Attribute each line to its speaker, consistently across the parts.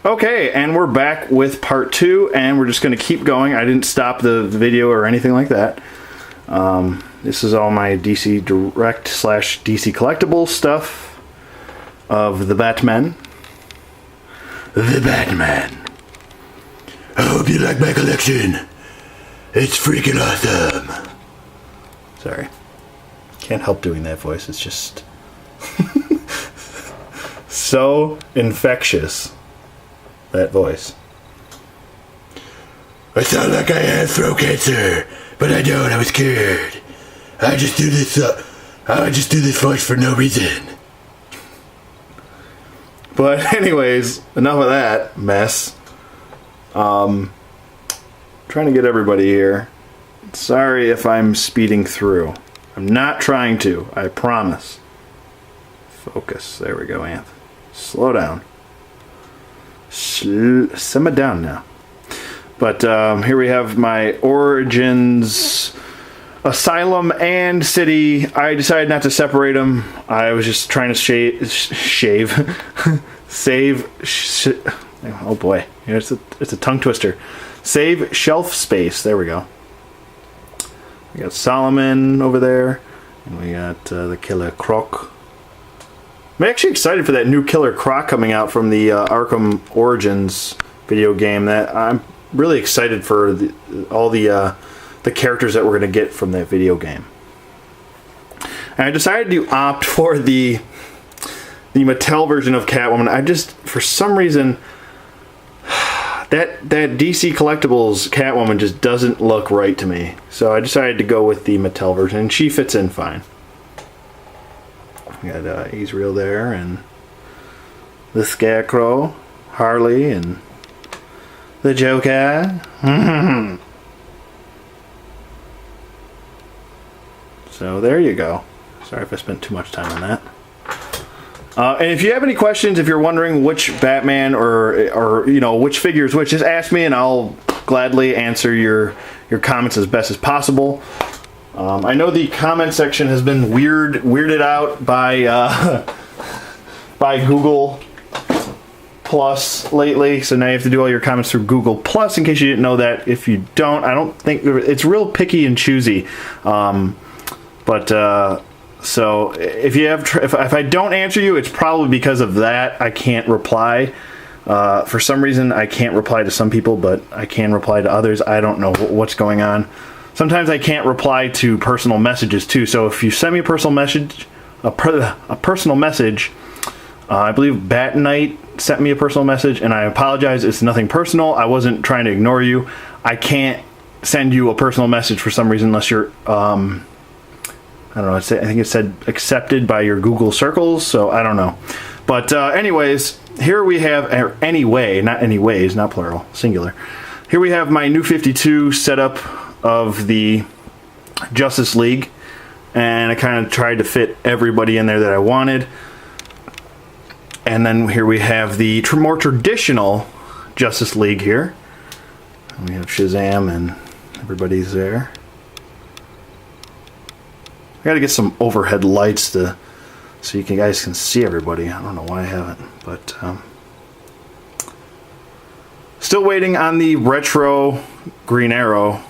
Speaker 1: Okay, and we're back with part 2, and we're just going to keep going. I didn't stop the video or anything like that. This is all my DC Direct / DC Collectibles stuff of the Batman. The Batman. I hope you like my collection. It's freaking awesome. Sorry. Can't help doing that voice. It's just so infectious. That voice. I sound like I have throat cancer, but I don't. I was cured. I just do this voice for no reason. But anyways, enough of that mess. Trying to get everybody here. Sorry if I'm speeding through. I'm not trying to. I promise. Focus. There we go, Anth. Slow down. Simmer down now. But here we have my Origins, Asylum, and City. I decided not to separate them. I was just trying to save. Oh boy, it's a tongue twister. Save shelf space. There we go. We got Solomon over there, and we got the Killer Croc. I'm actually excited for that new Killer Croc coming out from the Arkham Origins video game. That I'm really excited for all the characters that we're going to get from that video game. And I decided to opt for the Mattel version of Catwoman. I just, for some reason, that DC Collectibles Catwoman just doesn't look right to me. So I decided to go with the Mattel version, and she fits in fine. We got Israel there, and the Scarecrow, Harley, and the Joker. So there you go. Sorry if I spent too much time on that. And if you have any questions, if you're wondering which Batman or you know which figure is which, just ask me, and I'll gladly answer your comments as best as possible. I know the comment section has been weirded out by Google Plus lately, so now you have to do all your comments through Google Plus. In case you didn't know that, if you don't, I don't think it's real picky and choosy. So if I don't answer you, it's probably because of that. I can't reply. For some reason, I can't reply to some people, but I can reply to others. I don't know what's going on. Sometimes I can't reply to personal messages too. So if you send me a personal message, I believe Bat Knight sent me a personal message, and I apologize. It's nothing personal. I wasn't trying to ignore you. I can't send you a personal message for some reason unless you're I don't know. I think it said accepted by your Google circles, so I don't know. But anyways, here we have not anyways, not plural, singular. Here we have my new 52 setup of the Justice League, and I kind of tried to fit everybody in there that I wanted. And then here we have the more traditional Justice League here. We have Shazam and everybody's there. I gotta get some overhead lights so you guys can see everybody. I don't know why I haven't, but still waiting on the retro Green Arrow.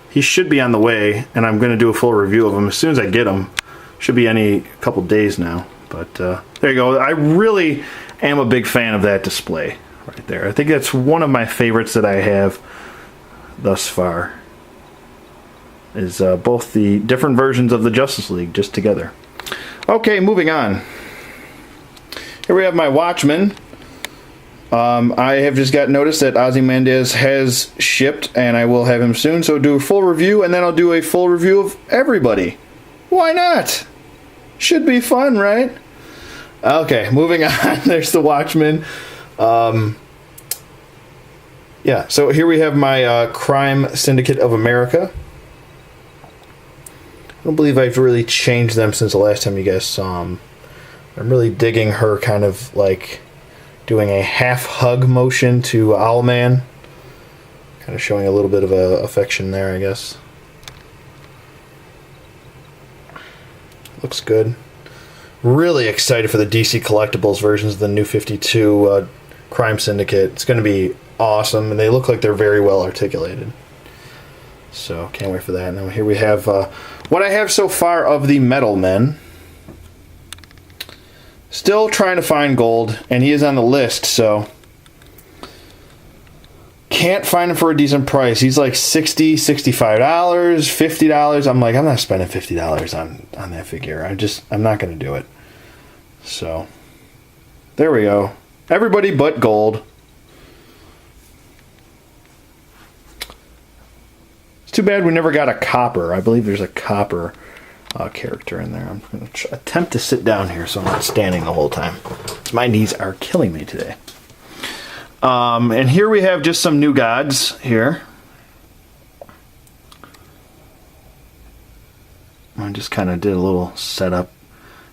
Speaker 1: He should be on the way, and I'm going to do a full review of him as soon as I get him. Should be any couple days now. But there you go. I really am a big fan of that display right there. I think that's one of my favorites that I have thus far. Is both the different versions of the Justice League just together. Okay, moving on. Here we have my Watchmen. I have just got notice that Ozymandias has shipped, and I will have him soon, so do a full review, and then I'll do a full review of everybody. Why not? Should be fun, right? Okay, moving on. There's the Watchmen. Yeah, so here we have my Crime Syndicate of America. I don't believe I've really changed them since the last time you guys saw them. I'm really digging her kind of like doing a half hug motion to Owlman. Kind of showing a little bit of affection there, I guess. Looks good. Really excited for the DC Collectibles versions of the new 52. Crime Syndicate. It's going to be awesome, and they look like they're very well articulated. So, can't wait for that. Now, here we have what I have so far of the Metal Men. Still trying to find gold, and he is on the list, so can't find him for a decent price. He's like $60, $65, $50. I'm like, I'm not spending $50 on that figure. I'm not going to do it. So, there we go. Everybody but gold. It's too bad we never got a copper. I believe there's a copper character in there. I'm going to attempt to sit down here so I'm not standing the whole time. My knees are killing me today. And here we have just some new gods here. I just kind of did a little setup.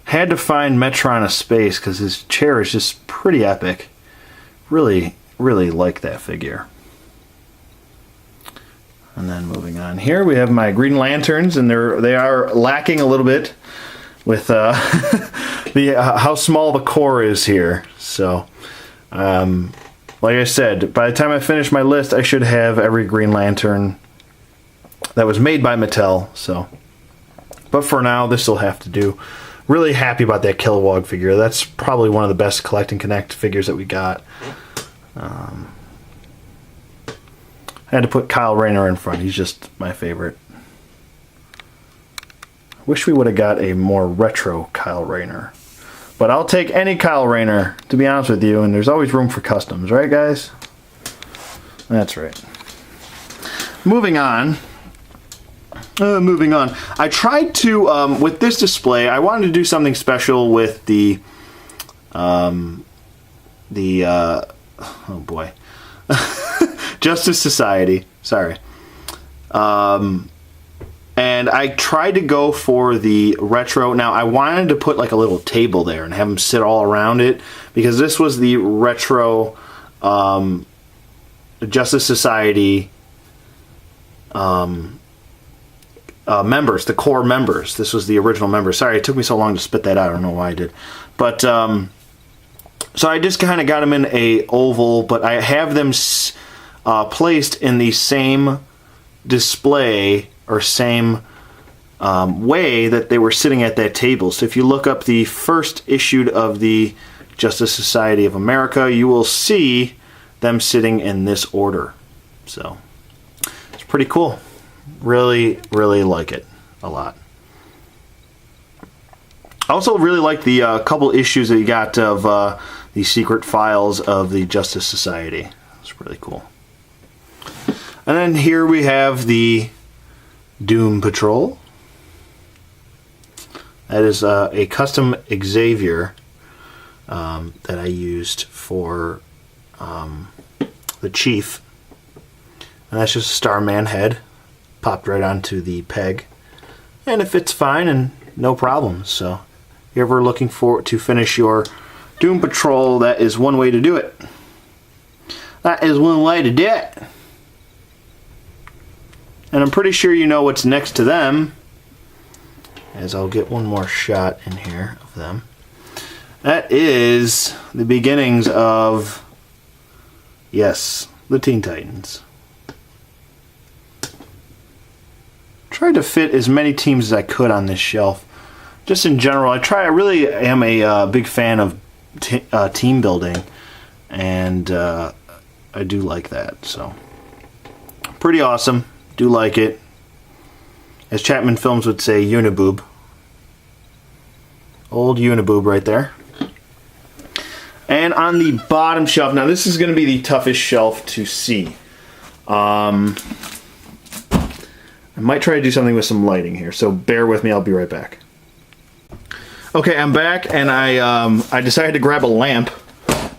Speaker 1: Had to find Metron a space because his chair is just pretty epic. Really, really like that figure. And then moving on here, we have my Green Lanterns, and they are lacking a little bit with how small the core is here. So, like I said, by the time I finish my list, I should have every Green Lantern that was made by Mattel. So, but for now, this will have to do. Really happy about that Kilowog figure. That's probably one of the best Collect and Connect figures that we got. I had to put Kyle Rayner in front. He's just my favorite. Wish we would have got a more retro Kyle Rayner. But I'll take any Kyle Rayner, to be honest with you, and there's always room for customs, right guys? That's right. Moving on. I tried to, with this display, I wanted to do something special with the oh boy, Justice Society, sorry. And I tried to go for the retro. Now, I wanted to put like a little table there and have them sit all around it, because this was the retro Justice Society members, the core members. This was the original members. Sorry, it took me so long to spit that out. I don't know why I did. But, so I just kind of got them in a oval, but I have them placed in the same display or same way that they were sitting at that table. So if you look up the first issue of the Justice Society of America, you will see them sitting in this order. So it's pretty cool. Really, really like it a lot. I also really like the couple issues that you got of the secret files of the Justice Society. It's really cool. And then here we have the Doom Patrol. That is a custom Xavier that I used for the Chief. And that's just a Starman head. Popped right onto the peg. And it fits fine and no problems. So, if you're ever looking to finish your Doom Patrol, that is one way to do it. That is one way to do it. And I'm pretty sure you know what's next to them, as I'll get one more shot in here of them. That is the beginnings of, yes, the Teen Titans. Tried to fit as many teams as I could on this shelf. Just in general, I really am a big fan of team building, and I do like that. So, pretty awesome. Do like it. As Chapman Films would say, Uniboob. Old Uniboob right there. And on the bottom shelf, now this is going to be the toughest shelf to see. I might try to do something with some lighting here, so bear with me, I'll be right back. Okay, I'm back, and I decided to grab a lamp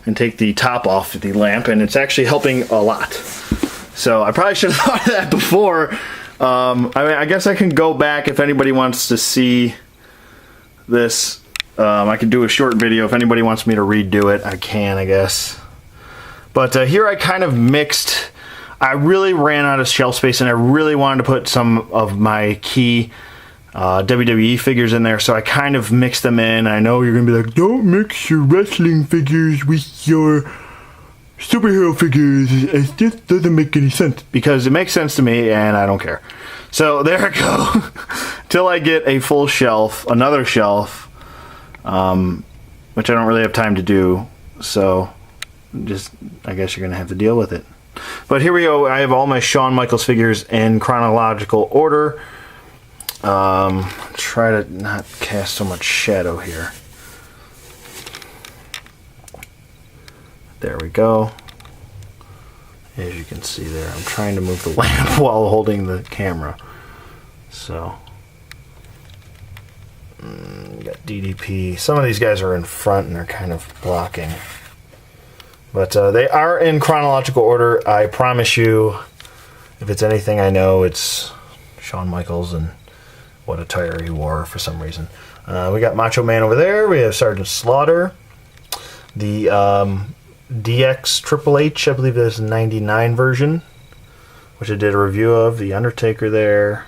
Speaker 1: and take the top off the lamp, and it's actually helping a lot. So I probably should have thought of that before. I mean, I guess I can go back if anybody wants to see this. I can do a short video. If anybody wants me to redo it, I can, I guess. But here I kind of mixed. I really ran out of shelf space, and I really wanted to put some of my key WWE figures in there, so I kind of mixed them in. I know you're going to be like, don't mix your wrestling figures with your superhero figures. It just doesn't make any sense. Because it makes sense to me, and I don't care. So there I go. Till I get a full shelf, another shelf, which I don't really have time to do. So just, I guess you're going to have to deal with it. But here we go. I have all my Shawn Michaels figures in chronological order. Try to not cast so much shadow here. There we go. As you can see there, I'm trying to move the lamp while holding the camera. So, got DDP. Some of these guys are in front and they're kind of blocking. But they are in chronological order. I promise you, if it's anything I know, it's Shawn Michaels and what attire he wore for some reason. We got Macho Man over there. We have Sergeant Slaughter. The DX Triple H, I believe that's the 99 version, which I did a review of. The Undertaker there.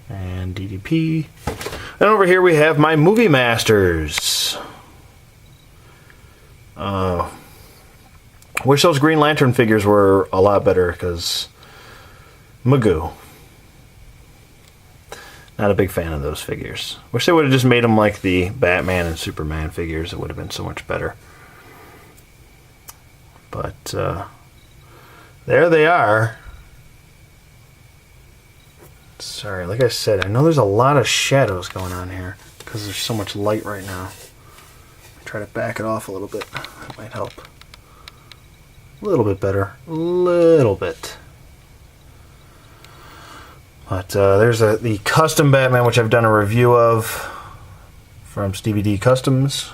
Speaker 1: And DDP. And over here we have my Movie Masters. Wish those Green Lantern figures were a lot better, because Magoo. Not a big fan of those figures. Wish they would have just made them like the Batman and Superman figures. It would have been so much better. But there they are. Sorry, like I said, I know there's a lot of shadows going on here because there's so much light right now. Try to back it off a little bit. That might help. A little bit better. A little bit. But there's the custom Batman, which I've done a review of from Stevie D Customs.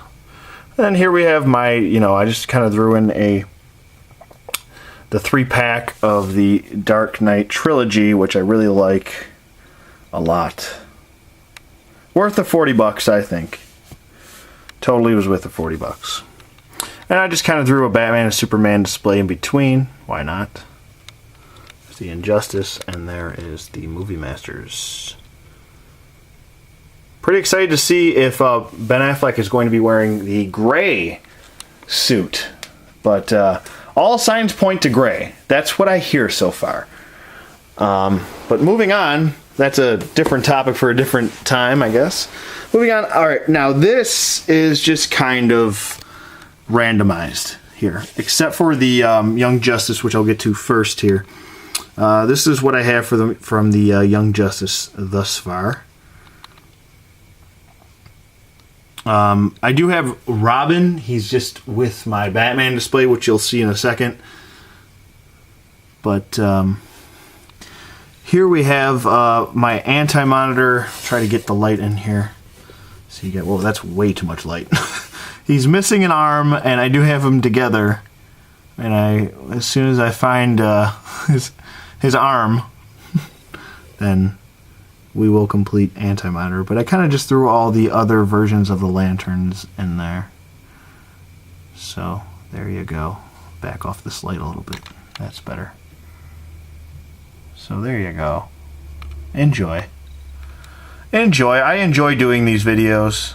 Speaker 1: And here we have my, I just kind of threw in the 3-pack of the Dark Knight trilogy, which I really like a lot. Worth the $40, I think. Totally was worth the $40. And I just kind of threw a Batman and Superman display in between. Why not? There's the Injustice, and there is the Movie Masters. Pretty excited to see if Ben Affleck is going to be wearing the gray suit. But all signs point to gray. That's what I hear so far. But moving on, that's a different topic for a different time, I guess. Moving on. All right, now this is just kind of randomized here, except for the Young Justice, which I'll get to first here. This is what I have from the Young Justice thus far. I do have Robin. He's just with my Batman display, which you'll see in a second. But here we have my Anti-Monitor. Try to get the light in here. So you get, well, that's way too much light. He's missing an arm, and I do have them together. And as soon as I find his arm, then we will complete Anti-Monitor. But I kind of just threw all the other versions of the lanterns in there. So there you go. Back off this light a little bit. That's better. So there you go. Enjoy. Enjoy. I enjoy doing these videos.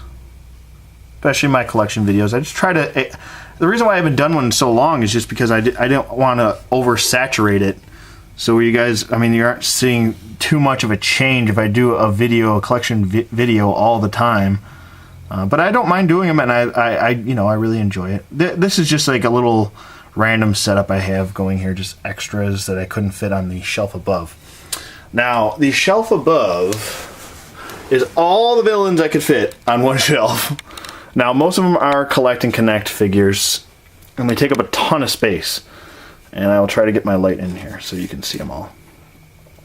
Speaker 1: Especially my collection videos. I just try to... The reason why I haven't done one in so long is just because I don't want to oversaturate it. So you guys, I mean, you aren't seeing too much of a change if I do a collection video all the time. But I don't mind doing them, and I really enjoy it. This is just like a little random setup I have going here, just extras that I couldn't fit on the shelf above. Now, the shelf above is all the villains I could fit on one shelf. Now, most of them are Collect and Connect figures, and they take up a ton of space. And I will try to get my light in here so you can see them all,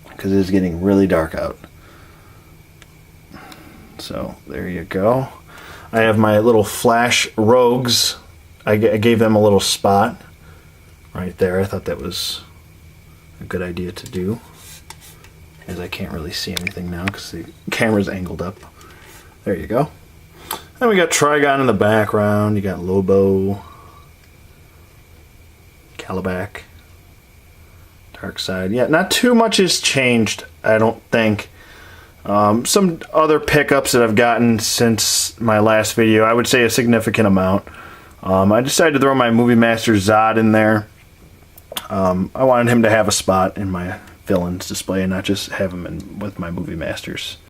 Speaker 1: because it is getting really dark out. So, there you go. I have my little Flash Rogues. I gave them a little spot right there. I thought that was a good idea to do, as I can't really see anything now because the camera's angled up. There you go. Then we got Trigon in the background. You got Lobo, Calabac, Darkseid. Yeah, not too much has changed, I don't think. Some other pickups that I've gotten since my last video, I would say a significant amount. I decided to throw my Movie Master Zod in there. I wanted him to have a spot in my villains display and not just have him in with my movie masters.